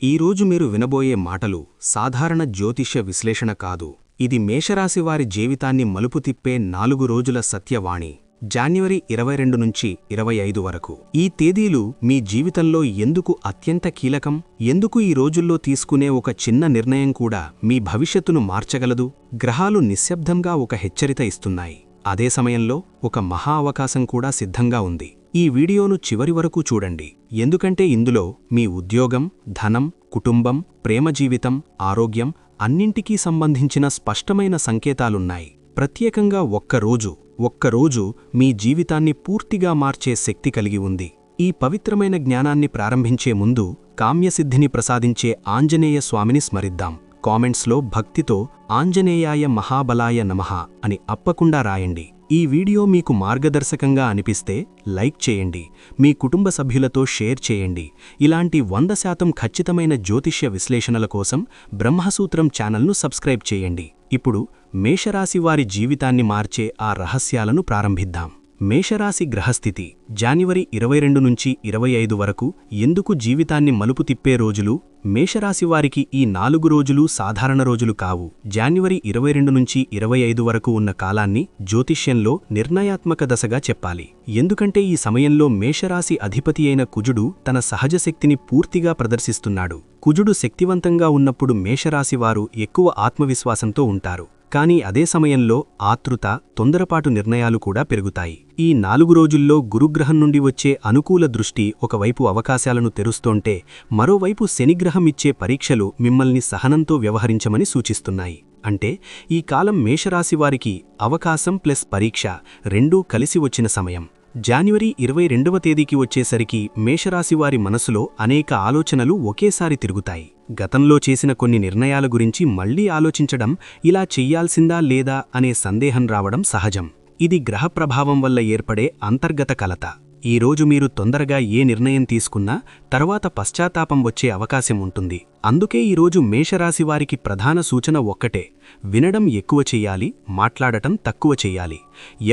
ఈరోజు మీరు వినబోయే మాటలు సాధారణ జ్యోతిష్య విశ్లేషణ కాదు. ఇది మేషరాశివారి జీవితాన్ని మలుపు తిప్పే 4 రోజుల సత్యవాణి. జాన్యువరి 22 నుంచి 25 వరకు ఈ తేదీలు మీ జీవితంలో ఎందుకు అత్యంత కీలకం, ఎందుకు ఈ రోజుల్లో తీసుకునే ఒక చిన్న నిర్ణయం కూడా మీ భవిష్యత్తును మార్చగలదు. గ్రహాలు నిశ్శబ్దంగా ఒక హెచ్చరిక ఇస్తున్నాయి. అదే సమయంలో ఒక మహా అవకాశం కూడా సిద్ధంగా ఉంది. ఈ వీడియోను చివరి వరకు చూడండి, ఎందుకంటే ఇందులో మీ ఉద్యోగం, ధనం, కుటుంబం, ప్రేమ జీవితం, ఆరోగ్యం అన్నింటికీ సంబంధించిన స్పష్టమైన సంకేతాలున్నాయి. ప్రత్యేకంగా ఒక్కరోజు మీ జీవితాన్ని పూర్తిగా మార్చే శక్తి కలిగి ఉంది. ఈ పవిత్రమైన జ్ఞానాన్ని ప్రారంభించే ముందు కామ్యసిద్ధిని ప్రసాదించే ఆంజనేయ స్వామిని స్మరిద్దాం. కామెంట్స్లో భక్తితో ఆంజనేయాయ మహాబలాయ నమః అని అప్పకుండా రాయండి. ఈ వీడియో మీకు మార్గదర్శకంగా అనిపిస్తే లైక్ చేయండి, మీ కుటుంబ సభ్యులతో షేర్ చేయండి. ఇలాంటి 100% ఖచ్చితమైన జ్యోతిష్య విశ్లేషణల కోసం బ్రహ్మసూత్రం ఛానల్ను సబ్స్క్రైబ్ చేయండి. ఇప్పుడు మేషరాశి వారి జీవితాన్ని మార్చే ఆ రహస్యాలను ప్రారంభిద్దాం. మేషరాశి గ్రహస్థితి జాన్యువరి 22 నుంచి 25 వరకు ఎందుకు జీవితాన్ని మలుపు తిప్పే రోజులు? మేషరాశివారికి ఈ 4 రోజులు సాధారణ రోజులు కావు. జాన్యువరి 22 నుంచి 25 వరకు ఉన్న కాలాన్ని జ్యోతిష్యంలో నిర్ణయాత్మక దశగా చెప్పాలి. ఎందుకంటే ఈ సమయంలో మేషరాశి అధిపతి అయిన కుజుడు తన సహజ శక్తిని పూర్తిగా ప్రదర్శిస్తున్నాడు. కుజుడు శక్తివంతంగా ఉన్నప్పుడు మేషరాశివారు ఎక్కువ ఆత్మవిశ్వాసంతో ఉంటారు. కానీ అదే సమయంలో ఆతృత, తొందరపాటు నిర్ణయాలు కూడా పెరుగుతాయి. ఈ 4 రోజుల్లో గురుగ్రహం నుండి వచ్చే అనుకూల దృష్టి ఒకవైపు అవకాశాలను తెరుస్తోంటే, మరోవైపు శనిగ్రహం ఇచ్చే పరీక్షలు మిమ్మల్ని సహనంతో వ్యవహరించమని సూచిస్తున్నాయి. అంటే ఈ కాలం మేషరాశివారికి అవకాశం ప్లస్ పరీక్ష రెండూ కలిసి వచ్చిన సమయం. జాన్యువరి 22వ తేదీకి వచ్చేసరికి మేషరాశివారి మనసులో అనేక ఆలోచనలు ఒకేసారి తిరుగుతాయి. గతంలో చేసిన కొన్ని నిర్ణయాల గురించి మళ్లీ ఆలోచించడం, ఇలా చెయ్యాల్సిందా లేదా అనే సందేహం రావడం సహజం. ఇది గ్రహ ప్రభావం వల్ల ఏర్పడే అంతర్గత కలత. ఈరోజు మీరు తొందరగా ఏ నిర్ణయం తీసుకున్నా తర్వాత పశ్చాత్తాపం వచ్చే అవకాశం ఉంటుంది. అందుకే ఈరోజు మేషరాశివారికి ప్రధాన సూచన ఒక్కటే: వినడం ఎక్కువ చెయ్యాలి, మాట్లాడటం తక్కువ చెయ్యాలి.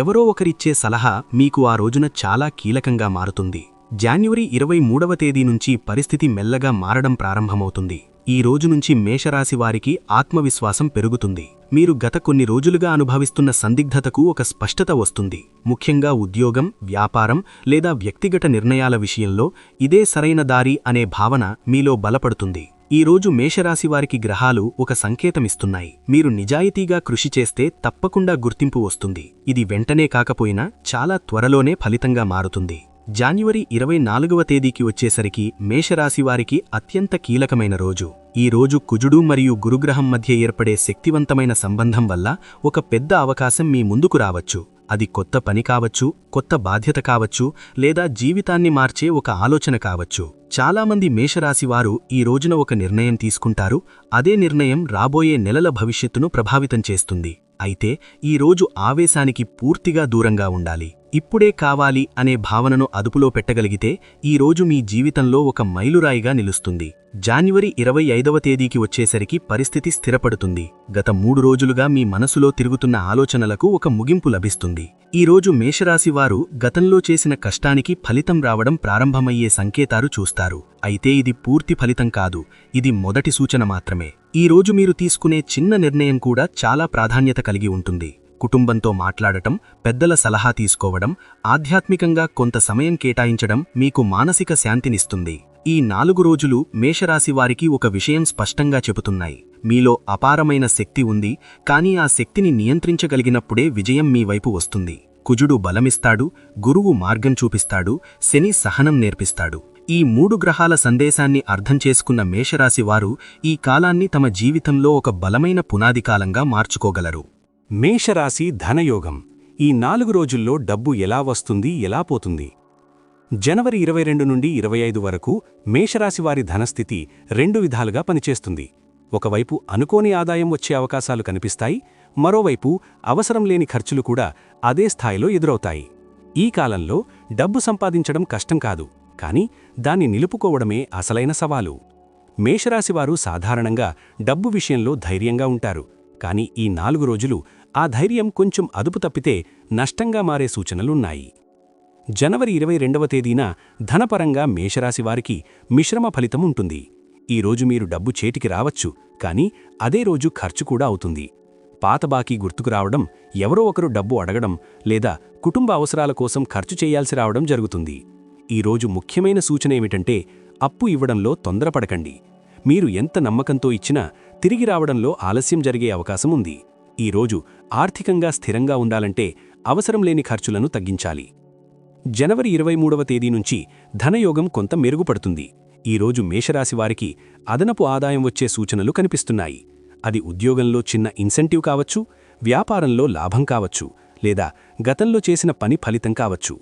ఎవరో ఒకరిచ్చే సలహా మీకు ఆ రోజున చాలా కీలకంగా మారుతుంది. జాన్యువరి 23వ తేదీ నుంచి పరిస్థితి మెల్లగా మారడం ప్రారంభమవుతుంది. ఈ రోజు నుంచి మేషరాశివారికి ఆత్మవిశ్వాసం పెరుగుతుంది. మీరు గత కొన్ని రోజులుగా అనుభవిస్తున్న సందిగ్ధతకు ఒక స్పష్టత వస్తుంది. ముఖ్యంగా ఉద్యోగం, వ్యాపారం లేదా వ్యక్తిగత నిర్ణయాల విషయంలో ఇదే సరైన దారి అనే భావన మీలో బలపడుతుంది. ఈ రోజు మేషరాశివారికి గ్రహాలు ఒక సంకేతమిస్తున్నాయి. మీరు నిజాయితీగా కృషి చేస్తే తప్పకుండా గుర్తింపు వస్తుంది. ఇది వెంటనే కాకపోయినా చాలా త్వరలోనే ఫలితంగా మారుతుంది. జాన్యువరి 24వ తేదీకి వచ్చేసరికి మేషరాశివారికి అత్యంత కీలకమైన రోజు. ఈ రోజు కుజుడు మరియు గురుగ్రహం మధ్య ఏర్పడే శక్తివంతమైన సంబంధం వల్ల ఒక పెద్ద అవకాశం మీ ముందుకు రావచ్చు. అది కొత్త పని కావచ్చు, కొత్త బాధ్యత కావచ్చు, లేదా జీవితాన్ని మార్చే ఒక ఆలోచన కావచ్చు. చాలామంది మేషరాశివారు ఈ రోజున ఒక నిర్ణయం తీసుకుంటారు. అదే నిర్ణయం రాబోయే నెలల భవిష్యత్తును ప్రభావితం చేస్తుంది. అయితే ఈ రోజు ఆవేశానికి పూర్తిగా దూరంగా ఉండాలి. ఇప్పుడే కావాలి అనే భావనను అదుపులో పెట్టగలిగితే ఈ రోజు మీ జీవితంలో ఒక మైలురాయిగా నిలుస్తుంది. జాన్యువరి 25వ తేదీకి వచ్చేసరికి పరిస్థితి స్థిరపడుతుంది. గత 3 రోజులుగా మీ మనసులో తిరుగుతున్న ఆలోచనలకు ఒక ముగింపు లభిస్తుంది. ఈ రోజు మేషరాశివారు గతంలో చేసిన కష్టానికి ఫలితం రావడం ప్రారంభమయ్యే సంకేతాలు చూస్తారు. అయితే ఇది పూర్తి ఫలితం కాదు, ఇది మొదటి సూచన మాత్రమే. ఈ రోజు మీరు తీసుకునే చిన్న నిర్ణయం కూడా చాలా ప్రాధాన్యత కలిగి ఉంటుంది. కుటుంబంతో మాట్లాడటం, పెద్దల సలహా తీసుకోవడం, ఆధ్యాత్మికంగా కొంత సమయం కేటాయించడం మీకు మానసిక శాంతినిస్తుంది. ఈ 4 రోజులు మేషరాశివారికి ఒక విషయం స్పష్టంగా చెబుతున్నాయి: మీలో అపారమైన శక్తి ఉంది, కానీ ఆ శక్తిని నియంత్రించగలిగినప్పుడే విజయం మీ వైపు వస్తుంది. కుజుడు బలమిస్తాడు, గురువు మార్గం చూపిస్తాడు, శని సహనం నేర్పిస్తాడు. ఈ 3 గ్రహాల సందేశాన్ని అర్థం చేసుకున్న మేషరాశివారు ఈ కాలాన్ని తమ జీవితంలో ఒక బలమైన పునాదికాలంగా మార్చుకోగలరు. మేషరాశి ధనయోగం. ఈ 4 రోజుల్లో డబ్బు ఎలా వస్తుంది, ఎలా పోతుంది? జనవరి 22 నుండి 25 వరకు మేషరాశివారి ధనస్థితి 2 విధాలుగా పనిచేస్తుంది. ఒకవైపు అనుకోని ఆదాయం వచ్చే అవకాశాలు కనిపిస్తాయి, మరోవైపు అవసరం లేని ఖర్చులు కూడా అదే స్థాయిలో ఎదురవుతాయి. ఈ కాలంలో డబ్బు సంపాదించడం కష్టం కాదు, కానీ దాన్ని నిలుపుకోవడమే అసలైన సవాలు. మేషరాశివారు సాధారణంగా డబ్బు విషయంలో ధైర్యంగా ఉంటారు. కానీ ఈ 4 రోజులు ఆ ధైర్యం కొంచెం అదుపు తప్పితే నష్టంగా మారే సూచనలున్నాయి. జనవరి 22వ తేదీన ధనపరంగా మేషరాశివారికి మిశ్రమ ఫలితం ఉంటుంది. ఈరోజు మీరు డబ్బు చేతికి రావచ్చు, కానీ అదే రోజు ఖర్చు కూడా అవుతుంది. పాత బాకీ గుర్తుకు రావడం, ఎవరో ఒకరు డబ్బు అడగడం లేదా కుటుంబ అవసరాల కోసం ఖర్చు చేయాల్సి రావడం జరుగుతుంది. ఈరోజు ముఖ్యమైన సూచన ఏమిటంటే అప్పు ఇవ్వడంలో తొందరపడకండి. మీరు ఎంత నమ్మకంతో ఇచ్చినా తిరిగి రావడంలో ఆలస్యం జరిగే అవకాశం ఉంది. ఈరోజు ఆర్థికంగా స్థిరంగా ఉండాలంటే అవసరం లేని ఖర్చులను తగ్గించాలి. జనవరి 23వ తేదీ నుంచి ధనయోగం కొంత మెరుగుపడుతుంది. ఈరోజు మేషరాశివారికి అదనపు ఆదాయం వచ్చే సూచనలు కనిపిస్తున్నాయి. అది ఉద్యోగంలో చిన్న ఇన్సెంటివ్ కావచ్చు, వ్యాపారంలో లాభం కావచ్చు, లేదా గతంలో చేసిన పని ఫలితం కావచ్చు.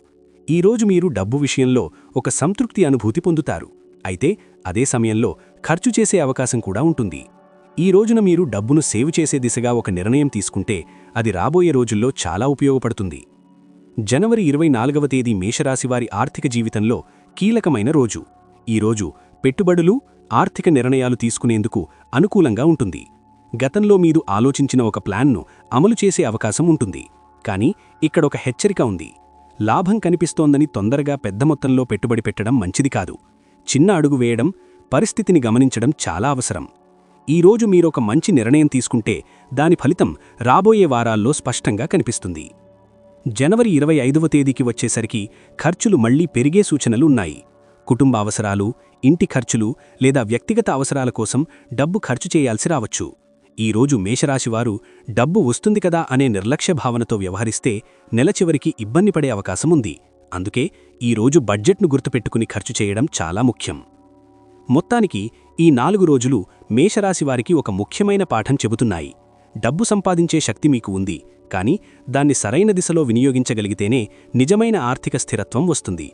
ఈరోజు మీరు డబ్బు విషయంలో ఒక సంతృప్తి అనుభూతి పొందుతారు. అయితే అదే సమయంలో ఖర్చు చేసే అవకాశం కూడా ఉంటుంది. ఈ రోజున మీరు డబ్బును సేవ్ చేసే దిశగా ఒక నిర్ణయం తీసుకుంటే అది రాబోయే రోజుల్లో చాలా ఉపయోగపడుతుంది. జనవరి 24వ తేదీ మేషరాశివారి ఆర్థిక జీవితంలో కీలకమైన రోజు. ఈరోజు పెట్టుబడులు, ఆర్థిక నిర్ణయాలు తీసుకునేందుకు అనుకూలంగా ఉంటుంది. గతంలో మీరు ఆలోచించిన ఒక ప్లాన్ను అమలు చేసే అవకాశం ఉంటుంది. కానీ ఇక్కడొక హెచ్చరిక ఉంది. లాభం కనిపిస్తోందని తొందరగా పెద్ద మొత్తంలో పెట్టుబడి పెట్టడం మంచిది కాదు. చిన్న అడుగు వేయడం, పరిస్థితిని గమనించడం చాలా అవసరం. ఈరోజు మీరొక మంచి నిర్ణయం తీసుకుంటే దాని ఫలితం రాబోయే వారాల్లో స్పష్టంగా కనిపిస్తుంది. జనవరి 25వ తేదీకి వచ్చేసరికి ఖర్చులు మళ్లీ పెరిగే సూచనలు ఉన్నాయి. కుటుంబ అవసరాలు, ఇంటి ఖర్చులు లేదా వ్యక్తిగత అవసరాల కోసం డబ్బు ఖర్చు చేయాల్సి రావచ్చు. ఈరోజు మేషరాశివారు డబ్బు వస్తుంది కదా అనే నిర్లక్ష్య భావనతో వ్యవహరిస్తే నెల చివరికి ఇబ్బంది పడే అవకాశం ఉంది. అందుకే ఈరోజు బడ్జెట్ను గుర్తుపెట్టుకుని ఖర్చు చేయడం చాలా ముఖ్యం. మొత్తానికి ఈ 4 రోజులు మేషరాశివారికి ఒక ముఖ్యమైన పాఠం చెబుతున్నాయి. డబ్బు సంపాదించే శక్తి మీకు ఉంది, కానీ దాన్ని సరైన దిశలో వినియోగించగలిగితేనే నిజమైన ఆర్థిక స్థిరత్వం వస్తుంది.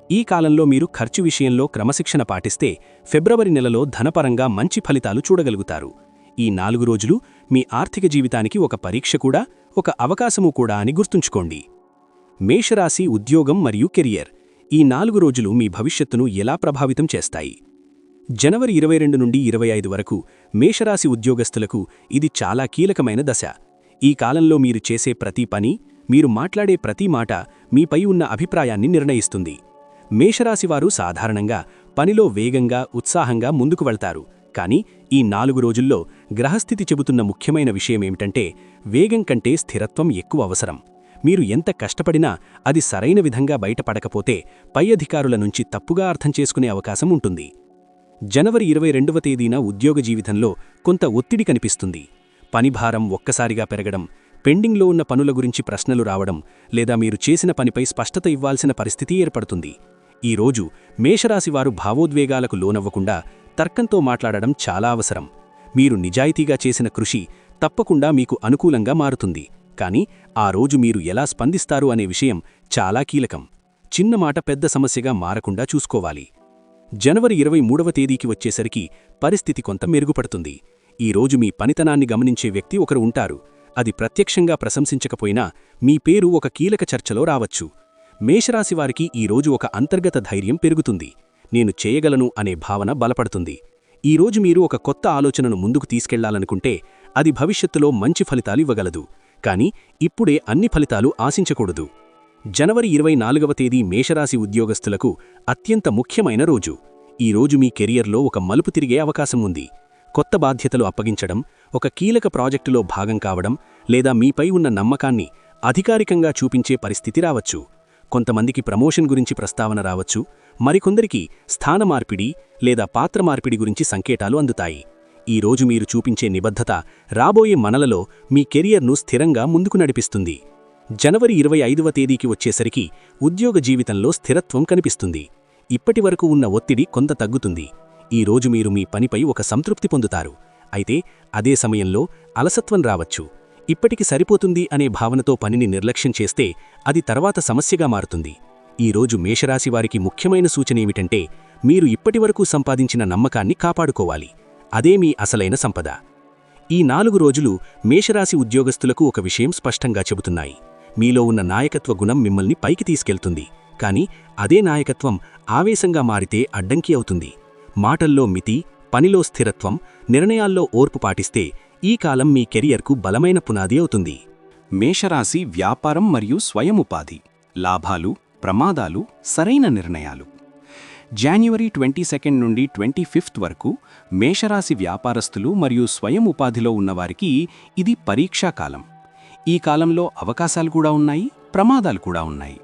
ఈ కాలంలో మీరు ఖర్చు విషయంలో క్రమశిక్షణ పాటిస్తే ఫిబ్రవరి నెలలో ధనపరంగా మంచి ఫలితాలు చూడగలుగుతారు. ఈ 4 రోజులు మీ ఆర్థిక జీవితానికి ఒక పరీక్ష కూడా, ఒక అవకాశము కూడా అని గుర్తుంచుకోండి. మేషరాశి ఉద్యోగం మరియు కెరియర్. ఈ 4 రోజులు మీ భవిష్యత్తును ఎలా ప్రభావితం చేస్తాయి? జనవరి 22 నుండి 25 వరకు మేషరాశి ఉద్యోగస్తులకు ఇది చాలా కీలకమైన దశ. ఈ కాలంలో మీరు చేసే ప్రతి పని, మీరు మాట్లాడే ప్రతి మాట మీపై ఉన్న అభిప్రాయాన్ని నిర్ణయిస్తుంది. మేషరాశివారు సాధారణంగా పనిలో వేగంగా, ఉత్సాహంగా ముందుకు వెళ్తారు. కానీ ఈ 4 రోజుల్లో గ్రహస్థితి చెబుతున్న ముఖ్యమైన విషయమేమిటంటే వేగం కంటే స్థిరత్వం ఎక్కువ అవసరం. మీరు ఎంత కష్టపడినా అది సరైన విధంగా బయటపడకపోతే పై అధికారుల నుంచి తప్పుగా అర్థం చేసుకునే అవకాశం ఉంటుంది. జనవరి 22వ తేదీన ఉద్యోగ జీవితంలో కొంత ఒత్తిడి కనిపిస్తుంది. పనిభారం ఒక్కసారిగా పెరగడం, పెండింగ్లో ఉన్న పనుల గురించి ప్రశ్నలు రావడం, లేదా మీరు చేసిన పనిపై స్పష్టత ఇవ్వాల్సిన పరిస్థితి ఏర్పడుతుంది. ఈరోజు మేషరాశివారు భావోద్వేగాలకు లోనవ్వకుండా తర్కంతో మాట్లాడడం చాలా అవసరం. మీరు నిజాయితీగా చేసిన కృషి తప్పకుండా మీకు అనుకూలంగా మారుతుంది. కానీ ఆ రోజు మీరు ఎలా స్పందిస్తారు అనే విషయం చాలా కీలకం. చిన్న మాట పెద్ద సమస్యగా మారకుండా చూసుకోవాలి. జనవరి 23వ తేదీకి వచ్చేసరికి పరిస్థితి కొంత మెరుగుపడుతుంది. ఈరోజు మీ పనితనాన్ని గమనించే వ్యక్తి ఒకరు ఉంటారు. అది ప్రత్యక్షంగా ప్రశంసించకపోయినా మీ పేరు ఒక కీలక చర్చలో రావచ్చు. మేషరాశివారికి ఈరోజు ఒక అంతర్గత ధైర్యం పెరుగుతుంది. నేను చేయగలను అనే భావన బలపడుతుంది. ఈరోజు మీరు ఒక కొత్త ఆలోచనను ముందుకు తీసుకెళ్లాలనుకుంటే అది భవిష్యత్తులో మంచి ఫలితాలు ఇవ్వగలదు. కానీ ఇప్పుడే అన్ని ఫలితాలు ఆశించకూడదు. జనవరి 24వ తేదీ మేషరాశి ఉద్యోగస్తులకు అత్యంత ముఖ్యమైన రోజు. ఈరోజు మీ కెరియర్లో ఒక మలుపు తిరిగే అవకాశం ఉంది. కొత్త బాధ్యతలు అప్పగించడం, ఒక కీలక ప్రాజెక్టులో భాగం కావడం, లేదా మీపై ఉన్న నమ్మకాన్ని అధికారికంగా చూపించే పరిస్థితి రావచ్చు. కొంతమందికి ప్రమోషన్ గురించి ప్రస్తావన రావచ్చు, మరికొందరికి స్థాన మార్పిడి లేదా పాత్ర మార్పిడి గురించి సంకేతాలు అందుతాయి. ఈరోజు మీరు చూపించే నిబద్ధత రాబోయే మనలలో మీ కెరియర్ను స్థిరంగా ముందుకు నడిపిస్తుంది. జనవరి 25వ తేదీకి వచ్చేసరికి ఉద్యోగ జీవితంలో స్థిరత్వం కనిపిస్తుంది. ఇప్పటివరకు ఉన్న ఒత్తిడి కొంత తగ్గుతుంది. ఈరోజు మీరు మీ పనిపై ఒక సంతృప్తి పొందుతారు. అయితే అదే సమయంలో అలసత్వం రావచ్చు. ఇప్పటికి సరిపోతుంది అనే భావనతో పనిని నిర్లక్ష్యం చేస్తే అది తర్వాత సమస్యగా మారుతుంది. ఈరోజు మేషరాశివారికి ముఖ్యమైన సూచనేమిటంటే మీరు ఇప్పటివరకు సంపాదించిన నమ్మకాన్ని కాపాడుకోవాలి. అదే మీ అసలైన సంపద. ఈ 4 రోజులు మేషరాశి ఉద్యోగస్తులకు ఒక విషయం స్పష్టంగా చెబుతున్నాయి. మీలో ఉన్న నాయకత్వ గుణం మిమ్మల్ని పైకి తీసుకెళ్తుంది. కానీ అదే నాయకత్వం ఆవేశంగా మారితే అడ్డంకి అవుతుంది. మాటల్లో మితి, పనిలో స్థిరత్వం, నిర్ణయాల్లో ఓర్పు పాటిస్తే ఈ కాలం మీ కెరియర్కు బలమైన పునాది అవుతుంది. మేషరాశి వ్యాపారం మరియు స్వయం ఉపాధి. లాభాలు, ప్రమాదాలు, సరైన నిర్ణయాలు. జాన్యువరి 22 నుండి 25 వరకు మేషరాశి వ్యాపారస్తులు మరియు స్వయం ఉపాధిలో ఉన్నవారికి ఇది పరీక్షాకాలం. ఈ కాలంలో అవకాశాలు కూడా ఉన్నాయి, ప్రమాదాలు కూడా ఉన్నాయి.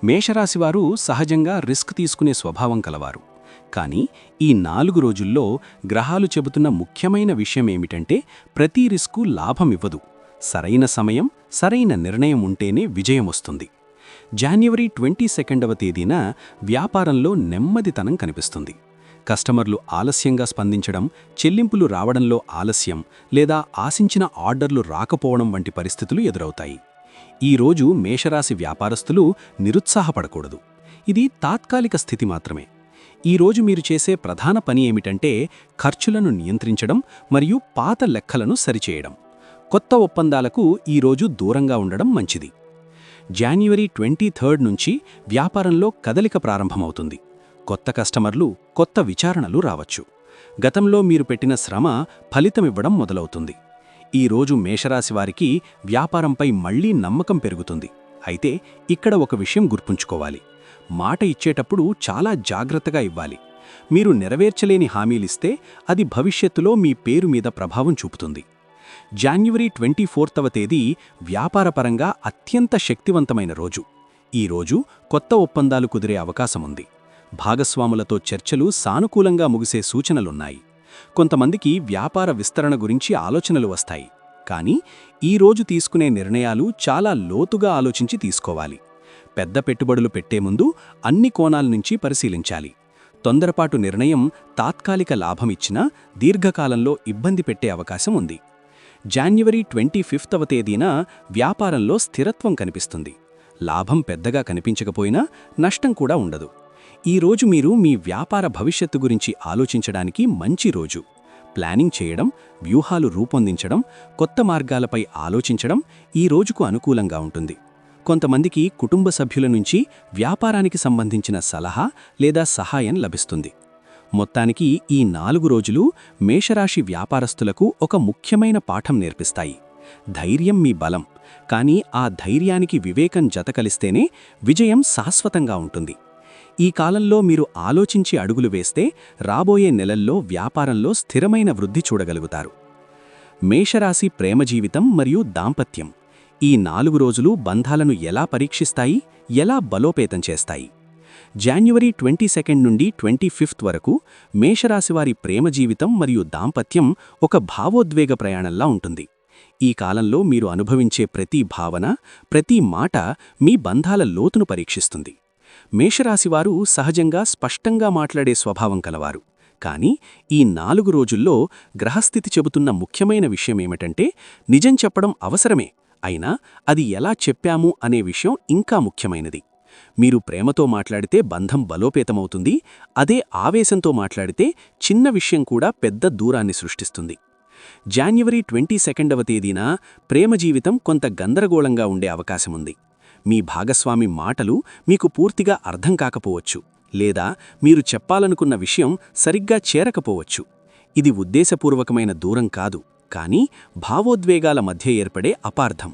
మేషరాశివారు సహజంగా రిస్క్ తీసుకునే స్వభావం కలవారు. కానీ ఈ 4 రోజుల్లో గ్రహాలు చెబుతున్న ముఖ్యమైన విషయమేమిటంటే ప్రతి రిస్కు లాభమివ్వదు. సరైన సమయం, సరైన నిర్ణయం ఉంటేనే విజయమొస్తుంది. జాన్యువరి 22వ తేదీన వ్యాపారంలో నెమ్మదితనం కనిపిస్తుంది. కస్టమర్లు ఆలస్యంగా స్పందించడం, చెల్లింపులు రావడంలో ఆలస్యం లేదా ఆశించిన ఆర్డర్లు రాకపోవడం వంటి పరిస్థితులు ఎదురవుతాయి. ఈ రోజు మేషరాశి వ్యాపారస్తులు నిరుత్సాహపడకూడదు. ఇది తాత్కాలిక స్థితి మాత్రమే. ఈ రోజు మీరు చేసే ప్రధాన పని ఏమిటంటే ఖర్చులను నియంత్రించడం మరియు పాత లెక్కలను సరిచేయడం. కొత్త ఒప్పందాలకు ఈ రోజు దూరంగా ఉండడం మంచిది. జాన్యువరి 23 నుంచి వ్యాపారంలో కదలిక ప్రారంభమవుతుంది. కొత్త కస్టమర్లు, కొత్త విచారణలు రావచ్చు. గతంలో మీరు పెట్టిన శ్రమ ఫలితమివ్వడం మొదలవుతుంది. ఈ రోజు మేషరాశివారికి వ్యాపారంపై మళ్లీ నమ్మకం పెరుగుతుంది. అయితే ఇక్కడ ఒక విషయం గుర్తుంచుకోవాలి. మాట ఇచ్చేటప్పుడు చాలా జాగ్రత్తగా ఇవ్వాలి. మీరు నెరవేర్చలేని హామీలిస్తే అది భవిష్యత్తులో మీ పేరు మీద ప్రభావం చూపుతుంది. జాన్యువరి 24వ తేదీ వ్యాపారపరంగా అత్యంత శక్తివంతమైన రోజు. ఈ రోజు కొత్త ఒప్పందాలు కుదిరే అవకాశముంది. భాగస్వాములతో చర్చలు సానుకూలంగా ముగిసే సూచనలున్నాయి. కొంతమందికి వ్యాపార విస్తరణ గురించి ఆలోచనలు వస్తాయి. కానీ ఈ రోజు తీసుకునే నిర్ణయాలు చాలా లోతుగా ఆలోచించి తీసుకోవాలి. పెద్ద పెట్టుబడులు పెట్టే ముందు అన్ని కోణాల నుంచి పరిశీలించాలి. తొందరపాటు నిర్ణయం తాత్కాలిక లాభమిచ్చినా దీర్ఘకాలంలో ఇబ్బంది పెట్టే అవకాశం ఉంది. జాన్యువరి 25వ తేదీన వ్యాపారంలో స్థిరత్వం కనిపిస్తుంది. లాభం పెద్దగా కనిపించకపోయినా నష్టం కూడా ఉండదు. ఈ రోజు మీరు మీ వ్యాపార భవిష్యత్తు గురించి ఆలోచించడానికి మంచి రోజు. ప్లానింగ్ చేయడం, వ్యూహాలు రూపొందించడం, కొత్త మార్గాలపై ఆలోచించడం ఈ రోజుకు అనుకూలంగా ఉంటుంది. కొంతమందికి కుటుంబ సభ్యుల నుంచి వ్యాపారానికి సంబంధించిన సలహా లేదా సహాయం లభిస్తుంది. మొత్తానికి ఈ 4 రోజులు మేషరాశి వ్యాపారస్తులకు ఒక ముఖ్యమైన పాఠం నేర్పిస్తాయి. ధైర్యం మీ బలం, కానీ ఆ ధైర్యానికి వివేకం జతకలిస్తేనే విజయం శాశ్వతంగా ఉంటుంది. ఈ కాలంలో మీరు ఆలోచించి అడుగులు వేస్తే రాబోయే నెలల్లో వ్యాపారంలో స్థిరమైన వృద్ధి చూడగలుగుతారు. మేషరాశి ప్రేమ జీవితం మరియు దాంపత్యం. ఈ 4 రోజులు బంధాలను ఎలా పరీక్షిస్తాయి, ఎలా బలోపేతం చేస్తాయి? జాన్యువరి 22 నుండి 25 వరకు మేషరాశివారి ప్రేమ జీవితం మరియు దాంపత్యం ఒక భావోద్వేగ ప్రయాణంలా ఉంటుంది. ఈ కాలంలో మీరు అనుభవించే ప్రతి భావన, ప్రతి మాట మీ బంధాల లోతును పరీక్షిస్తుంది. మేషరాశివారు సహజంగా స్పష్టంగా మాట్లాడే స్వభావం కలవారు. కానీ ఈ 4 రోజుల్లో గ్రహస్థితి చెబుతున్న ముఖ్యమైన విషయమేమిటంటే నిజం చెప్పడం అవసరమే, అయినా అది ఎలా చెప్పాము అనే విషయం ఇంకా ముఖ్యమైనది. మీరు ప్రేమతో మాట్లాడితే బంధం బలోపేతమవుతుంది. అదే ఆవేశంతో మాట్లాడితే చిన్న విషయం కూడా పెద్ద దూరాన్ని సృష్టిస్తుంది. జాన్యువరి 22వ తేదీన ప్రేమ జీవితం కొంత గందరగోళంగా ఉండే అవకాశముంది. మీ భాగస్వామి మాటలు మీకు పూర్తిగా అర్థం కాకపోవచ్చు, లేదా మీరు చెప్పాలనుకున్న విషయం సరిగ్గా చేరకపోవచ్చు. ఇది ఉద్దేశపూర్వకమైన దూరం కాదు, కానీ భావోద్వేగాల మధ్య ఏర్పడే అపార్థం.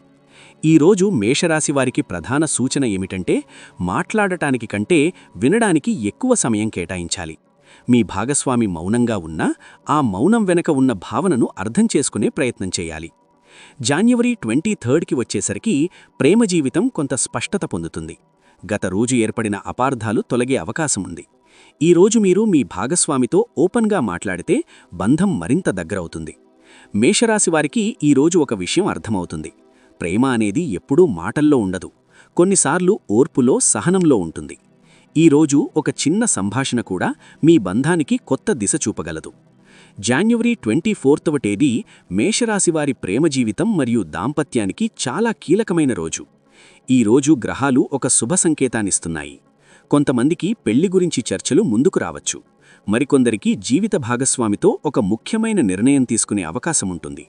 ఈ రోజు మేషరాశివారికి ప్రధాన సూచన ఏమిటంటే మాట్లాడటానికి కంటే వినడానికి ఎక్కువ సమయం కేటాయించాలి. మీ భాగస్వామి మౌనంగా ఉన్నా ఆ మౌనం వెనక ఉన్న భావనను అర్థం చేసుకునే ప్రయత్నం చేయాలి. జాన్యువరి 23కి వచ్చేసరికి ప్రేమ జీవితం కొంత స్పష్టత పొందుతుంది. గత రోజు ఏర్పడిన అపార్థాలు తొలగే అవకాశముంది. ఈ రోజు మీరు మీ భాగస్వామితో ఓపెన్గా మాట్లాడితే బంధం మరింత దగ్గరవుతుంది. మేషరాశివారికి ఈ రోజు ఒక విషయం అర్థమవుతుంది. ప్రేమ అనేది ఎప్పుడూ మాటల్లో ఉండదు, కొన్నిసార్లు ఓర్పులో, సహనంలో ఉంటుంది. ఈ రోజు ఒక చిన్న సంభాషణ కూడా మీ బంధానికి కొత్త దిశ చూపగలదు. జాన్యువరి 24వ తేదీ మేషరాశివారి ప్రేమ జీవితం మరియు దాంపత్యానికి చాలా కీలకమైన రోజు. ఈ రోజు గ్రహాలు ఒక శుభ సంకేతాన్నిస్తున్నాయి. కొంతమందికి పెళ్లి గురించి చర్చలు ముందుకు రావచ్చు. మరికొందరికి జీవిత భాగస్వామితో ఒక ముఖ్యమైన నిర్ణయం తీసుకునే అవకాశముంటుంది.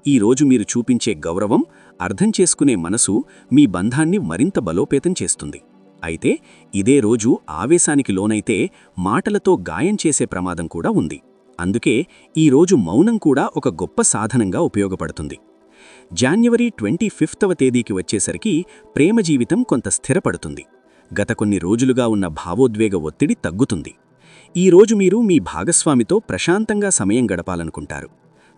ఈ రోజు మీరు చూపించే గౌరవం, అర్థం చేసుకునే మనసు మీ బంధాన్ని మరింత బలోపేతం చేస్తుంది. అయితే ఇదే రోజు ఆవేశానికి లోనైతే మాటలతో గాయం చేసే ప్రమాదం కూడా ఉంది. అందుకే ఈ రోజు మౌనం కూడా ఒక గొప్ప సాధనంగా ఉపయోగపడుతుంది. జాన్యువరి 25వ తేదీకి వచ్చేసరికి ప్రేమ జీవితం కొంత స్థిరపడుతుంది. గత కొన్ని రోజులుగా ఉన్న భావోద్వేగ ఒత్తిడి తగ్గుతుంది. ఈరోజు మీరు మీ భాగస్వామితో ప్రశాంతంగా సమయం గడపాలనుకుంటారు.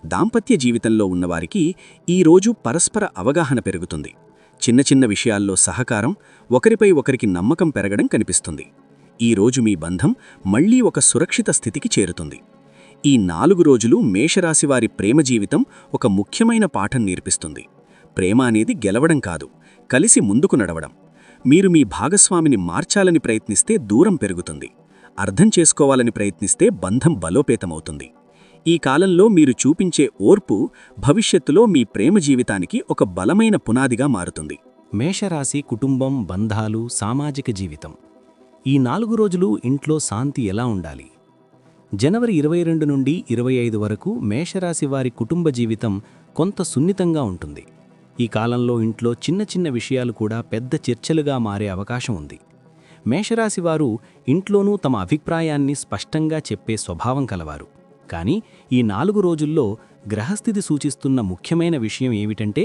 దాంపత్య జీవితంలో ఉన్నవారికి ఈరోజు పరస్పర అవగాహన పెరుగుతుంది. చిన్న చిన్న విషయాల్లో సహకారం, ఒకరిపై ఒకరికి నమ్మకం పెరగడం కనిపిస్తుంది. ఈరోజు మీ బంధం మళ్లీ ఒక సురక్షిత స్థితికి చేరుతుంది. ఈ 4 రోజులు మేషరాశివారి ప్రేమ జీవితం ఒక ముఖ్యమైన పాఠం నేర్పిస్తుంది. ప్రేమ అనేది గెలవడం కాదు, కలిసి ముందుకు నడవడం. మీరు మీ భాగస్వామిని మార్చాలని ప్రయత్నిస్తే దూరం పెరుగుతుంది. అర్థం చేసుకోవాలని ప్రయత్నిస్తే బంధం బలోపేతమవుతుంది. ఈ కాలంలో మీరు చూపించే ఓర్పు భవిష్యత్తులో మీ ప్రేమ జీవితానికి ఒక బలమైన పునాదిగా మారుతుంది. మేషరాశి కుటుంబం, బంధాలు, సామాజిక జీవితం. ఈ 4 రోజులు ఇంట్లో శాంతి ఎలా ఉండాలి? జనవరి 22 నుండి 25 వరకు మేషరాశి వారి కుటుంబ జీవితం కొంత సున్నితంగా ఉంటుంది. ఈ కాలంలో ఇంట్లో చిన్న చిన్న విషయాలు కూడా పెద్ద చర్చలుగా మారే అవకాశం ఉంది. మేషరాశివారు ఇంట్లోనూ తమ అభిప్రాయాన్ని స్పష్టంగా చెప్పే స్వభావం కలవారు. కానీ ఈ 4 రోజుల్లో గ్రహస్థితి సూచిస్తున్న ముఖ్యమైన విషయం ఏమిటంటే,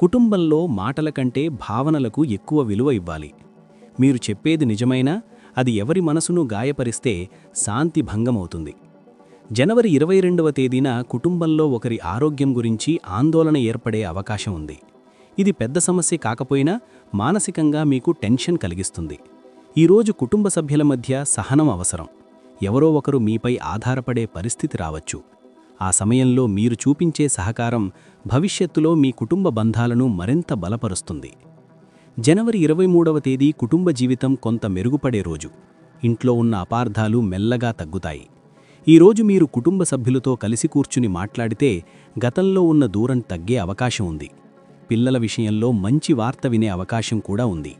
కుటుంబంలో మాటల కంటే భావనలకు ఎక్కువ విలువ ఇవ్వాలి. మీరు చెప్పేది నిజమైనా అది ఎవరి మనసును గాయపరిస్తే శాంతి భంగమవుతుంది. జనవరి 22వ తేదీన కుటుంబంలో ఒకరి ఆరోగ్యం గురించి ఆందోళన ఏర్పడే అవకాశం ఉంది. ఇది పెద్ద సమస్య కాకపోయినా మానసికంగా మీకు టెన్షన్ కలిగిస్తుంది. ఈరోజు కుటుంబ సభ్యుల మధ్య సహనం అవసరం. ఎవరో ఒకరు మీపై ఆధారపడే పరిస్థితి రావచ్చు. ఆ సమయంలో మీరు చూపించే సహకారం భవిష్యత్తులో మీ కుటుంబ బంధాలను మరింత బలపరుస్తుంది. జనవరి 23వ తేదీ కుటుంబ జీవితం కొంత మెరుగుపడే రోజు. ఇంట్లో ఉన్న అపార్థాలు మెల్లగా తగ్గుతాయి. ఈరోజు మీరు కుటుంబ సభ్యులతో కలిసి కూర్చుని మాట్లాడితే గతంలో ఉన్న దూరం తగ్గే అవకాశం ఉంది. పిల్లల విషయంలో మంచి వార్త వినే అవకాశం కూడా ఉంది.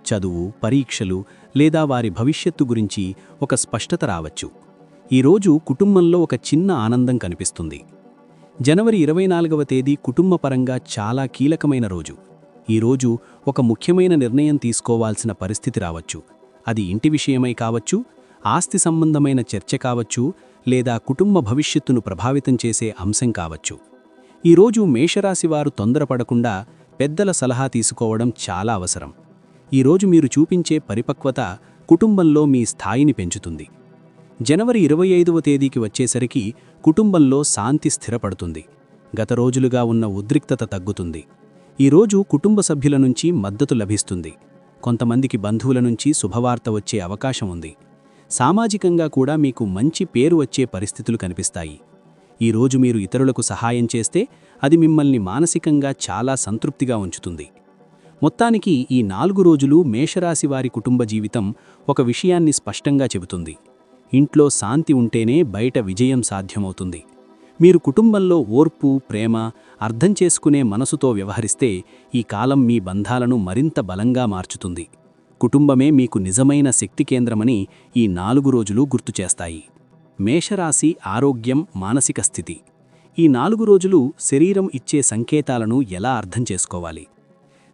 చదువు, పరీక్షలు లేదా వారి భవిష్యత్తు గురించి ఒక స్పష్టత రావచ్చు. ఈరోజు కుటుంబంలో ఒక చిన్న ఆనందం కనిపిస్తుంది. జనవరి 24వ తేదీ కుటుంబపరంగా చాలా కీలకమైన రోజు. ఈరోజు ఒక ముఖ్యమైన నిర్ణయం తీసుకోవాల్సిన పరిస్థితి రావచ్చు. అది ఇంటి విషయమై కావచ్చు, ఆస్తి సంబంధమైన చర్చ కావచ్చు, లేదా కుటుంబ భవిష్యత్తును ప్రభావితం చేసే అంశం కావచ్చు. ఈరోజు మేషరాశివారు తొందరపడకుండా పెద్దల సలహా తీసుకోవడం చాలా అవసరం. ఈరోజు మీరు చూపించే పరిపక్వత కుటుంబంలో మీ స్థాయిని పెంచుతుంది. జనవరి 25వ తేదీకి వచ్చేసరికి కుటుంబంలో శాంతి స్థిరపడుతుంది. గత రోజులుగా ఉన్న ఉద్రిక్తత తగ్గుతుంది. ఈరోజు కుటుంబ సభ్యుల నుంచి మద్దతు లభిస్తుంది. కొంతమందికి బంధువుల నుంచి శుభవార్త వచ్చే అవకాశం ఉంది. సామాజికంగా కూడా మీకు మంచి పేరు వచ్చే పరిస్థితులు కనిపిస్తాయి. ఈరోజు మీరు ఇతరులకు సహాయం చేస్తే అది మిమ్మల్ని మానసికంగా చాలా సంతృప్తిగా ఉంచుతుంది. మొత్తానికి ఈ 4 రోజులు మేషరాశివారి కుటుంబ జీవితం ఒక విషయాన్ని స్పష్టంగా చెబుతుంది. ఇంట్లో శాంతి ఉంటేనే బయట విజయం సాధ్యమవుతుంది. మీరు కుటుంబంలో ఓర్పు, ప్రేమ, అర్థం చేసుకునే మనసుతో వ్యవహరిస్తే ఈ కాలం మీ బంధాలను మరింత బలంగా మార్చుతుంది. కుటుంబమే మీకు నిజమైన శక్తి కేంద్రమని ఈ 4 రోజులు గుర్తుచేస్తాయి. మేషరాశి ఆరోగ్యం, మానసిక స్థితి. ఈ 4 రోజులు శరీరం ఇచ్చే సంకేతాలను ఎలా అర్థం చేసుకోవాలి?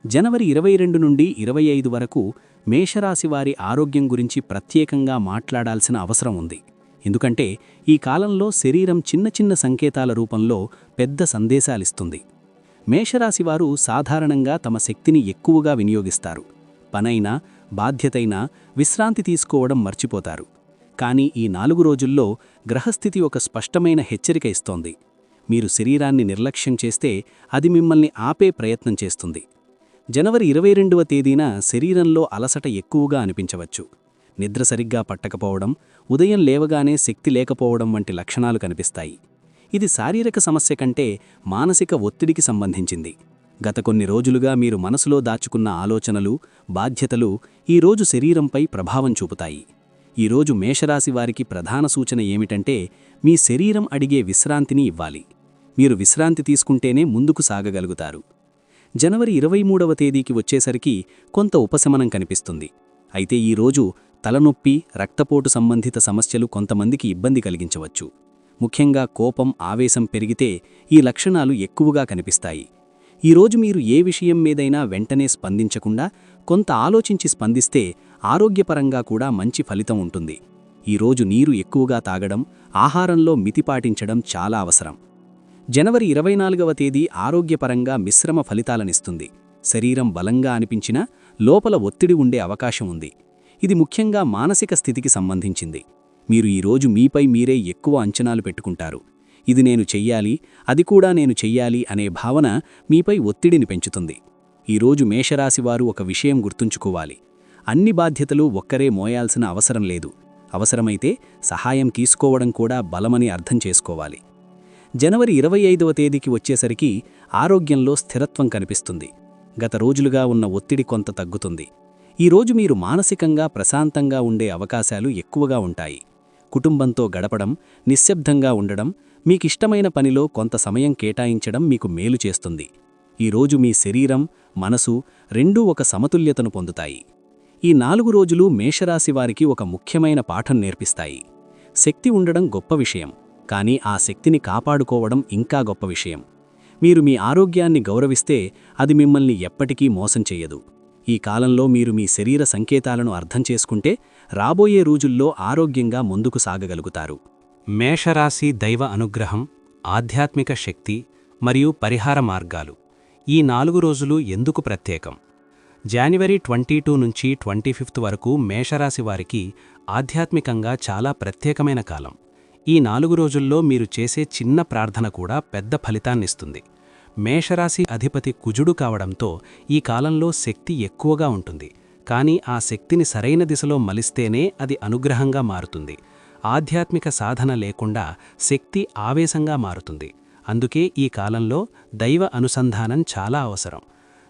జనవరి 22 నుండి 25 వరకు మేషరాశివారి ఆరోగ్యం గురించి ప్రత్యేకంగా మాట్లాడాల్సిన అవసరం ఉంది. ఎందుకంటే ఈ కాలంలో శరీరం చిన్న చిన్న సంకేతాల రూపంలో పెద్ద సందేశాలిస్తుంది. మేషరాశివారు సాధారణంగా తమ శక్తిని ఎక్కువగా వినియోగిస్తారు. పనైనా, బాధ్యతైనా విశ్రాంతి తీసుకోవడం మర్చిపోతారు. కానీ ఈ 4 రోజుల్లో గ్రహస్థితి ఒక స్పష్టమైన హెచ్చరిక ఇస్తోంది. మీరు శరీరాన్ని నిర్లక్ష్యం చేస్తే అది మిమ్మల్ని ఆపే ప్రయత్నం చేస్తుంది. జనవరి 22వ తేదీన శరీరంలో అలసట ఎక్కువగా అనిపించవచ్చు. నిద్ర సరిగ్గా పట్టకపోవడం, ఉదయం లేవగానే శక్తి లేకపోవడం వంటి లక్షణాలు కనిపిస్తాయి. ఇది శారీరక సమస్య కంటే మానసిక ఒత్తిడికి సంబంధించింది. గత కొన్ని రోజులుగా మీరు మనసులో దాచుకున్న ఆలోచనలు, బాధ్యతలు ఈరోజు శరీరంపై ప్రభావం చూపుతాయి. ఈరోజు మేషరాశి వారికి ప్రధాన సూచన ఏమిటంటే, మీ శరీరం అడిగే విశ్రాంతిని ఇవ్వాలి. మీరు విశ్రాంతి తీసుకుంటేనే ముందుకు సాగగలుగుతారు. జనవరి 23వ తేదీకి వచ్చేసరికి కొంత ఉపశమనం కనిపిస్తుంది. అయితే ఈరోజు తలనొప్పి, రక్తపోటు సంబంధిత సమస్యలు కొంతమందికి ఇబ్బంది కలిగించవచ్చు. ముఖ్యంగా కోపం, ఆవేశం పెరిగితే ఈ లక్షణాలు ఎక్కువగా కనిపిస్తాయి. ఈరోజు మీరు ఏ విషయం మీదైనా వెంటనే స్పందించకుండా కొంత ఆలోచించి స్పందిస్తే ఆరోగ్యపరంగా కూడా మంచి ఫలితం ఉంటుంది. ఈరోజు నీరు ఎక్కువగా తాగడం, ఆహారంలో మితి పాటించడం చాలా అవసరం. జనవరి 24వ తేదీ ఆరోగ్యపరంగా మిశ్రమ ఫలితాలనిస్తుంది. శరీరం బలంగా అనిపించినా లోపల ఒత్తిడి ఉండే అవకాశం ఉంది. ఇది ముఖ్యంగా మానసిక స్థితికి సంబంధించింది. మీరు ఈరోజు మీపై మీరే ఎక్కువ అంచనాలు పెట్టుకుంటారు. ఇది నేను చెయ్యాలి, అది కూడా నేను చెయ్యాలి అనే భావన మీపై ఒత్తిడిని పెంచుతుంది. ఈరోజు మేషరాశివారు ఒక విషయం గుర్తుంచుకోవాలి. అన్ని బాధ్యతలు ఒక్కరే మోయాల్సిన అవసరం లేదు. అవసరమైతే సహాయం తీసుకోవడం కూడా బలమని అర్థం చేసుకోవాలి. జనవరి 25వ తేదీకి వచ్చేసరికి ఆరోగ్యంలో స్థిరత్వం కనిపిస్తుంది. గత రోజులుగా ఉన్న ఒత్తిడి కొంత తగ్గుతుంది. ఈరోజు మీరు మానసికంగా ప్రశాంతంగా ఉండే అవకాశాలు ఎక్కువగా ఉంటాయి. కుటుంబంతో గడపడం, నిశ్శబ్దంగా ఉండడం, మీకిష్టమైన పనిలో కొంత సమయం కేటాయించడం మీకు మేలు చేస్తుంది. ఈరోజు మీ శరీరం, మనసు రెండూ ఒక సమతుల్యతను పొందుతాయి. ఈ 4 రోజులు మేషరాశివారికి ఒక ముఖ్యమైన పాఠం నేర్పిస్తాయి. శక్తి ఉండడం గొప్ప విషయం, కానీ ఆ శక్తిని కాపాడుకోవడం ఇంకా గొప్ప విషయం. మీరు మీ ఆరోగ్యాన్ని గౌరవిస్తే అది మిమ్మల్ని ఎప్పటికీ మోసం చెయ్యదు. ఈ కాలంలో మీరు మీ శరీర సంకేతాలను అర్థం చేసుకుంటే రాబోయే రోజుల్లో ఆరోగ్యంగా ముందుకు సాగగలుగుతారు. మేషరాశి దైవ అనుగ్రహం, ఆధ్యాత్మిక శక్తి మరియు పరిహార మార్గాలు. ఈ 4 రోజులు ఎందుకు ప్రత్యేకం? జనవరి 22 నుంచి 25 వరకు మేషరాశి వారికి ఆధ్యాత్మికంగా చాలా ప్రత్యేకమైన కాలం. ఈ 4 రోజుల్లో మీరు చేసే చిన్న ప్రార్థన కూడా పెద్ద ఫలితాన్నిస్తుంది. మేషరాశి అధిపతి కుజుడు కావడంతో ఈ కాలంలో శక్తి ఎక్కువగా ఉంటుంది. కానీ ఆ శక్తిని సరైన దిశలో మలిస్తేనే అది అనుగ్రహంగా మారుతుంది. ఆధ్యాత్మిక సాధన లేకుండా శక్తి ఆవేశంగా మారుతుంది. అందుకే ఈ కాలంలో దైవ అనుసంధానం చాలా అవసరం.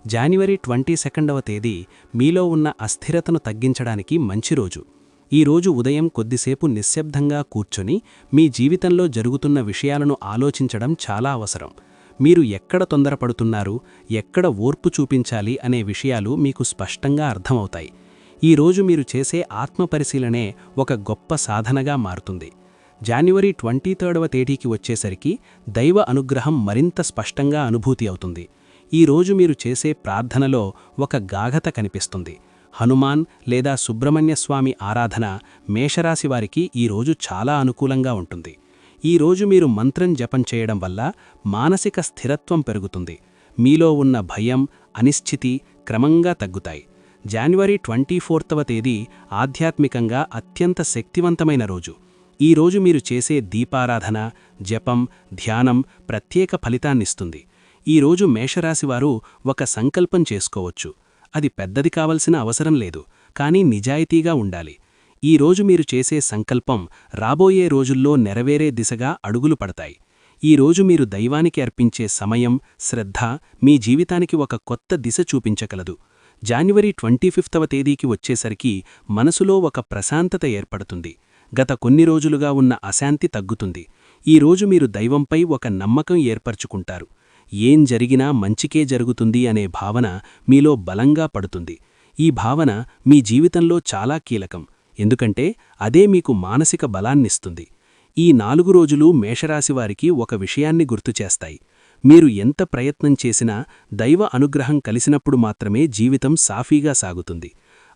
జనవరి 22వ తేదీ మీలో ఉన్న అస్థిరతను తగ్గించడానికి మంచి రోజు. ఈ రోజు ఉదయం కొద్దిసేపు నిశ్శబ్దంగా కూర్చొని మీ జీవితంలో జరుగుతున్న విషయాలను ఆలోచించడం చాలా అవసరం. మీరు ఎక్కడ తొందరపడుతున్నారు, ఎక్కడ ఓర్పు చూపించాలి అనే విషయాలు మీకు స్పష్టంగా అర్థమవుతాయి. ఈ రోజు మీరు చేసే ఆత్మపరిశీలనే ఒక గొప్ప సాధనగా మారుతుంది. జనవరి 23వ తేదీకి వచ్చేసరికి దైవ అనుగ్రహం మరింత స్పష్టంగా అనుభూతి అవుతుంది. ఈ రోజు మీరు చేసే ప్రార్థనలో ఒక గాఢత కనిపిస్తుంది. హనుమాన్ లేదా సుబ్రహ్మణ్యస్వామి ఆరాధన మేషరాశివారికి ఈరోజు చాలా అనుకూలంగా ఉంటుంది. ఈరోజు మీరు మంత్రం జపం చేయడం వల్ల మానసిక స్థిరత్వం పెరుగుతుంది. మీలో ఉన్న భయం, అనిశ్చితి క్రమంగా తగ్గుతాయి. జనవరి 24వ తేదీ ఆధ్యాత్మికంగా అత్యంత శక్తివంతమైన రోజు. ఈ రోజు మీరు చేసే దీపారాధన, జపం, ధ్యానం ప్రత్యేక ఫలితాన్నిస్తుంది. ఈరోజు మేషరాశివారు ఒక సంకల్పం చేసుకోవచ్చు. అది పెద్దది కావలసిన అవసరం లేదు, కానీ నిజాయితీగా ఉండాలి. ఈరోజు మీరు చేసే సంకల్పం రాబోయే రోజుల్లో నెరవేరే దిశగా అడుగులు పడతాయి. ఈరోజు మీరు దైవానికి అర్పించే సమయం, శ్రద్ధ మీ జీవితానికి ఒక కొత్త దిశ చూపించగలదు. జనవరి 25వ తేదీకి వచ్చేసరికి మనసులో ఒక ప్రశాంతత ఏర్పడుతుంది. గత కొన్ని రోజులుగా ఉన్న అశాంతి తగ్గుతుంది. ఈరోజు మీరు దైవంపై ఒక నమ్మకం ఏర్పరచుకుంటారు. ఏం జరిగినా మంచికే జరుగుతుంది అనే భావన మీలో బలంగా పడుతుంది. ఈ భావన మీ జీవితంలో చాలా కీలకం, ఎందుకంటే అదే మీకు మానసిక బలాన్నిస్తుంది. ఈ 4 రోజులు మేషరాశివారికి ఒక విషయాన్ని గుర్తుచేస్తాయి. మీరు ఎంత ప్రయత్నం చేసినా దైవ అనుగ్రహం కలిసినప్పుడు మాత్రమే జీవితం సాఫీగా సాగుతుంది.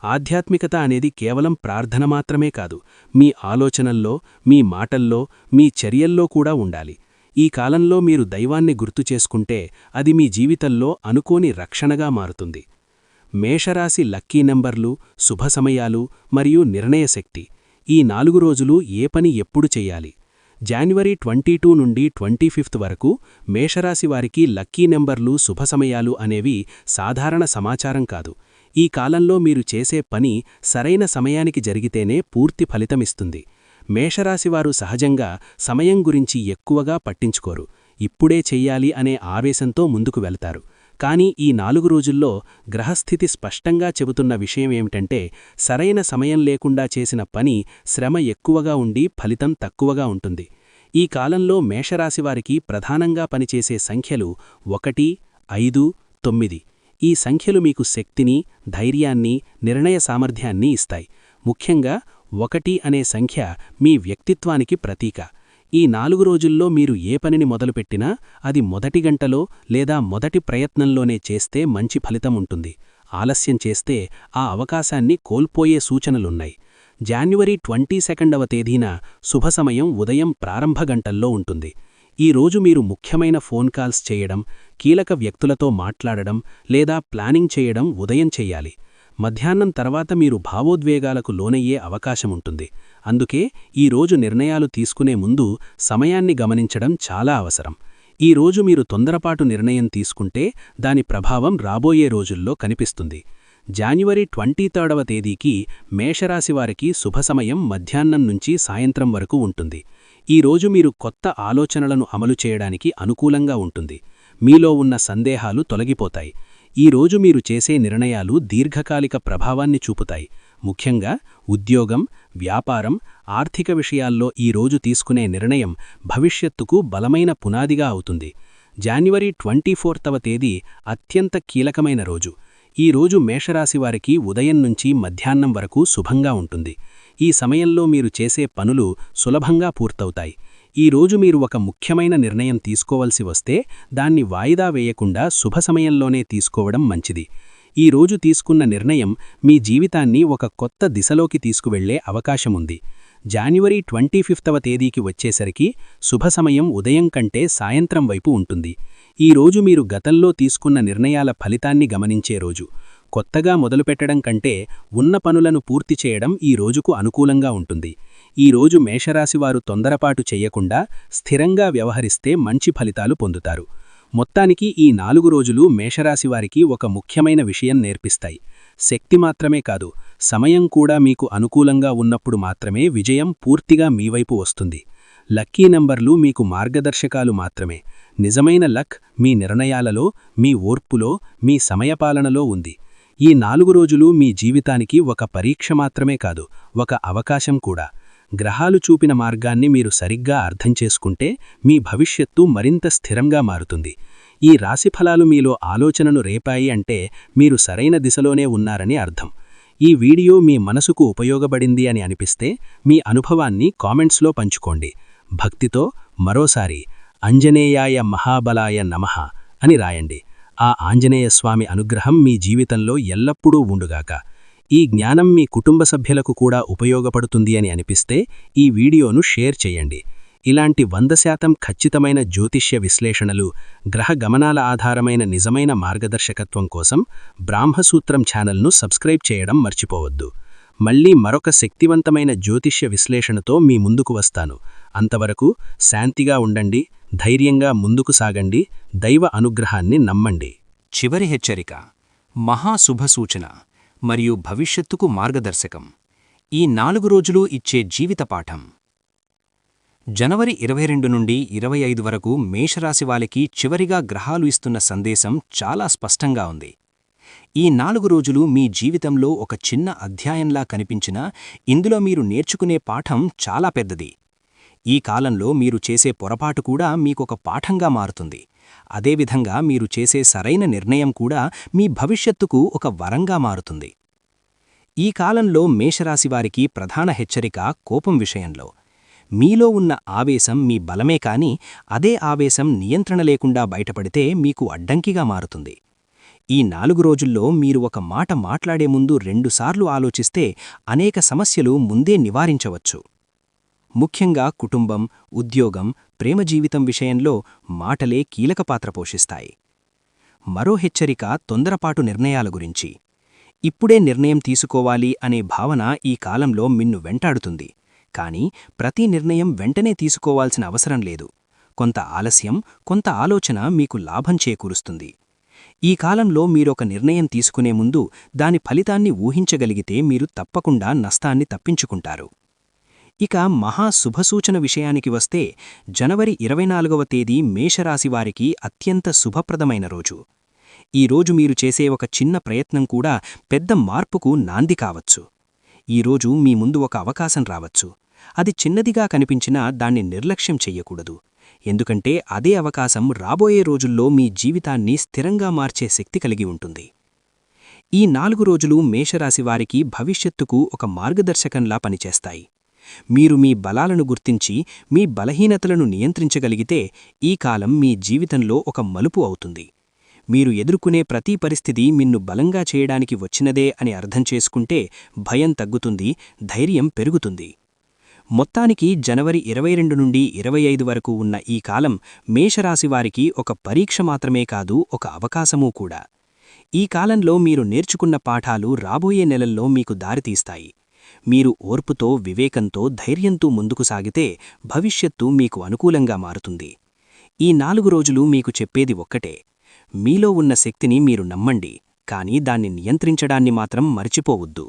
ఆధ్యాత్మికత అనేది కేవలం ప్రార్థన మాత్రమే కాదు, మీ ఆలోచనల్లో, మీ మాటల్లో, మీ చర్యల్లో కూడా ఉండాలి. ఈ కాలంలో మీరు దైవాన్ని గుర్తుచేసుకుంటే అది మీ జీవితంలో అనుకోని రక్షణగా మారుతుంది. మేషరాశి లక్కీ నెంబర్లు, శుభ సమయాలు మరియు నిర్ణయశక్తి. ఈ 4 రోజులు ఏ పని ఎప్పుడు చెయ్యాలి? జనవరి 22 నుండి 25 వరకు మేషరాశి వారికి లక్కీ నెంబర్లు, శుభ సమయాలు అనేవి సాధారణ సమాచారం కాదు. ఈ కాలంలో మీరు చేసే పని సరైన సమయానికి జరిగితేనే పూర్తి ఫలితమిస్తుంది. మేషరాశివారు సహజంగా సమయం గురించి ఎక్కువగా పట్టించుకోరు. ఇప్పుడే చెయ్యాలి అనే ఆవేశంతో ముందుకు వెళ్తారు. కానీ ఈ 4 రోజుల్లో గ్రహస్థితి స్పష్టంగా చెబుతున్న విషయమేమిటంటే సరైన సమయం లేకుండా చేసిన పని శ్రమ ఎక్కువగా ఉండి ఫలితం తక్కువగా ఉంటుంది. ఈ కాలంలో మేషరాశివారికి ప్రధానంగా పనిచేసే సంఖ్యలు 1, 5, 9. ఈ సంఖ్యలు మీకు శక్తిని, ధైర్యాన్ని, నిర్ణయ సామర్థ్యాన్ని ఇస్తాయి. ముఖ్యంగా 1 అనే సంఖ్య మీ వ్యక్తిత్వానికి ప్రతీక. ఈ 4 రోజుల్లో మీరు ఏ పనిని మొదలుపెట్టినా అది మొదటి గంటలో లేదా మొదటి ప్రయత్నంలోనే చేస్తే మంచి ఫలితం ఉంటుంది. ఆలస్యం చేస్తే ఆ అవకాశాన్ని కోల్పోయే సూచనలున్నాయి. జనవరి 22వ తేదీన శుభ సమయం ఉదయం ప్రారంభ గంటల్లో ఉంటుంది. ఈ రోజు మీరు ముఖ్యమైన ఫోన్ కాల్స్ చేయడం, కీలక వ్యక్తులతో మాట్లాడడం లేదా ప్లానింగ్ చేయడం ఉదయం చెయ్యాలి. మధ్యాహ్నం తర్వాత మీరు భావోద్వేగాలకు లోనయ్యే అవకాశముంటుంది. అందుకే ఈరోజు నిర్ణయాలు తీసుకునే ముందు సమయాన్ని గమనించడం చాలా అవసరం. ఈరోజు మీరు తొందరపాటు నిర్ణయం తీసుకుంటే దాని ప్రభావం రాబోయే రోజుల్లో కనిపిస్తుంది. జాన్యువరి 23వ తేదీకి మేషరాశివారికి శుభసమయం మధ్యాహ్నం నుంచి సాయంత్రం వరకు ఉంటుంది. ఈరోజు మీరు కొత్త ఆలోచనలను అమలు చేయడానికి అనుకూలంగా ఉంటుంది. మీలో ఉన్న సందేహాలు తొలగిపోతాయి. ఈరోజు మీరు చేసే నిర్ణయాలు దీర్ఘకాలిక ప్రభావాన్ని చూపుతాయి. ముఖ్యంగా ఉద్యోగం, వ్యాపారం, ఆర్థిక విషయాల్లో ఈరోజు తీసుకునే నిర్ణయం భవిష్యత్తుకు బలమైన పునాదిగా అవుతుంది. జాన్యువరి 24వ తేదీ అత్యంత కీలకమైన రోజు. ఈ రోజు మేషరాశివారికి ఉదయం నుంచి మధ్యాహ్నం వరకు శుభంగా ఉంటుంది. ఈ సమయంలో మీరు చేసే పనులు సులభంగా పూర్తవుతాయి. ఈ రోజు మీరు ఒక ముఖ్యమైన నిర్ణయం తీసుకోవలసి వస్తే దాన్ని వాయిదా వేయకుండా శుభ సమయంలోనే తీసుకోవడం మంచిది. ఈ రోజు తీసుకున్న నిర్ణయం మీ జీవితాన్ని ఒక కొత్త దిశలోకి తీసుకువెళ్లే అవకాశముంది. జాన్యువరి 25వ తేదీకి వచ్చేసరికి శుభ సమయం ఉదయం కంటే సాయంత్రం వైపు ఉంటుంది. ఈ రోజు మీరు గతంలో తీసుకున్న నిర్ణయాల ఫలితాన్ని గమనించే రోజు. కొత్తగా మొదలుపెట్టడం కంటే ఉన్న పనులను పూర్తి చేయడం ఈ రోజుకు అనుకూలంగా ఉంటుంది. ఈ రోజు మేషరాశివారు తొందరపాటు చెయ్యకుండా స్థిరంగా వ్యవహరిస్తే మంచి ఫలితాలు పొందుతారు. మొత్తానికి ఈ 4 రోజులు మేషరాశివారికి ఒక ముఖ్యమైన విషయం నేర్పిస్తాయి. శక్తి మాత్రమే కాదు, సమయం కూడా మీకు అనుకూలంగా ఉన్నప్పుడు మాత్రమే విజయం పూర్తిగా మీవైపు వస్తుంది. లక్కీ నంబర్లు మీకు మార్గదర్శకాలు మాత్రమే. నిజమైన లక్ మీ నిర్ణయాలలో, మీ ఓర్పులో, మీ సమయపాలనలో ఉంది. ఈ 4 రోజులు మీ జీవితానికి ఒక పరీక్ష మాత్రమే కాదు, ఒక అవకాశం కూడా. గ్రహాలు చూపిన మార్గాన్ని మీరు సరిగ్గా అర్థం చేసుకుంటే మీ భవిష్యత్తు మరింత స్థిరంగా మారుతుంది. ఈ రాశిఫలాలు మీలో ఆలోచనను రేపాయి అంటే మీరు సరైన దిశలోనే ఉన్నారని అర్థం. ఈ వీడియో మీ మనసుకు ఉపయోగపడింది అని అనిపిస్తే మీ అనుభవాన్ని కామెంట్స్లో పంచుకోండి. భక్తితో మరోసారి అంజనేయాయ మహాబలాయ నమః అని రాయండి. ఆ ఆంజనేయస్వామి అనుగ్రహం మీ జీవితంలో ఎల్లప్పుడూ ఉండుగాక. ఈ జ్ఞానం మీ కుటుంబ సభ్యులకు కూడా ఉపయోగపడుతుంది అని అనిపిస్తే ఈ వీడియోను షేర్ చేయండి. ఇలాంటి 100% ఖచ్చితమైన జ్యోతిష్య విశ్లేషణలు, గ్రహ గమనాల ఆధారమైన నిజమైన మార్గదర్శకత్వం కోసం బ్రాహ్మసూత్రం ఛానల్ను సబ్స్క్రైబ్ చేయడం మర్చిపోవద్దు. మళ్ళీ మరొక శక్తివంతమైన జ్యోతిష్య విశ్లేషణతో మీ ముందుకు వస్తాను. అంతవరకు శాంతిగా ఉండండి, ధైర్యంగా ముందుకు సాగండి, దైవ అనుగ్రహాన్ని నమ్మండి. చివరి హెచ్చరిక: మహాశుభసూచన మరియు భవిష్యత్తుకు మార్గదర్శకం. ఈ 4 రోజులు ఇచ్చే జీవిత పాఠం. జనవరి 22 నుండి 25 వరకు మేషరాశి వారికి చివరిగా గ్రహాలు ఇస్తున్న సందేశం చాలా స్పష్టంగా ఉంది. ఈ 4 రోజులు మీ జీవితంలో ఒక చిన్న అధ్యాయంలా కనిపించినా ఇందులో మీరు నేర్చుకునే పాఠం చాలా పెద్దది. ఈ కాలంలో మీరు చేసే పొరపాటు కూడా మీకొక పాఠంగా మారుతుంది. అదేవిధంగా మీరు చేసే సరైన నిర్ణయం కూడా మీ భవిష్యత్తుకు ఒక వరంగా మారుతుంది. ఈ కాలంలో మేషరాశివారికి ప్రధాన హెచ్చరిక కోపం విషయంలో. మీలో ఉన్న ఆవేశం మీ బలమే కాని అదే ఆవేశం నియంత్రణ లేకుండా బయటపడితే మీకు అడ్డంకిగా మారుతుంది. ఈ 4 రోజుల్లో మీరు ఒక మాట మాట్లాడే ముందు 2 సార్లు ఆలోచిస్తే అనేక సమస్యలు ముందే నివారించవచ్చు. ముఖ్యంగా కుటుంబం, ఉద్యోగం, ప్రేమ జీవితం విషయంలో మాటలే కీలక పాత్ర పోషిస్తాయి. మరో హెచ్చరిక తొందరపాటు నిర్ణయాల గురించి. ఇప్పుడే నిర్ణయం తీసుకోవాలి అనే భావన ఈ కాలంలో మిన్ను వెంటాడుతుంది. కానీ ప్రతి నిర్ణయం వెంటనే తీసుకోవాల్సిన అవసరం లేదు. కొంత ఆలస్యం, కొంత ఆలోచన మీకు లాభం చేకూరుస్తుంది. ఈ కాలంలో మీరొక నిర్ణయం తీసుకునే ముందు దాని ఫలితాన్ని ఊహించగలిగితే మీరు తప్పకుండా నష్టాన్ని తప్పించుకుంటారు. ఇక మహాశుభసూచన విషయానికి వస్తే జనవరి 24వ తేదీ మేషరాశివారికి అత్యంత శుభప్రదమైన రోజు. ఈ రోజు మీరు చేసే ఒక చిన్న ప్రయత్నం కూడా పెద్ద మార్పుకు నాంది కావచ్చు. ఈరోజు మీ ముందు ఒక అవకాశం రావచ్చు. అది చిన్నదిగా కనిపించినా దాన్ని నిర్లక్ష్యం చెయ్యకూడదు. ఎందుకంటే అదే అవకాశం రాబోయే రోజుల్లో మీ జీవితాన్ని స్థిరంగా మార్చే శక్తి కలిగి ఉంటుంది. ఈ 4 రోజులు మేషరాశివారికి భవిష్యత్తుకు ఒక మార్గదర్శకంలా పనిచేస్తాయి. మీరు మీ బలాలను గుర్తించి మీ బలహీనతలను నియంత్రించగలిగితే ఈ కాలం మీ జీవితంలో ఒక మలుపు అవుతుంది. మీరు ఎదుర్కొనే ప్రతి పరిస్థితి మిన్ను బలంగా చేయడానికి వచ్చినదే అని అర్థం చేసుకుంటే భయం తగ్గుతుంది, ధైర్యం పెరుగుతుంది. మొత్తానికి జనవరి 22 నుండి 25 వరకు ఉన్న ఈ కాలం మేషరాశివారికి ఒక పరీక్ష మాత్రమే కాదు, ఒక అవకాశమూ కూడా. ఈ కాలంలో మీరు నేర్చుకున్న పాఠాలు రాబోయే నెలల్లో మీకు దారితీస్తాయి. మీరు ఓర్పుతో, వివేకంతో, ధైర్యంతో ముందుకు సాగితే భవిష్యత్తు మీకు అనుకూలంగా మారుతుంది. ఈ 4 రోజులు మీకు చెప్పేది ఒక్కటే: మీలో ఉన్న శక్తిని మీరు నమ్మండి, కానీ దాన్ని నియంత్రించడాన్ని మాత్రం మర్చిపోవద్దు.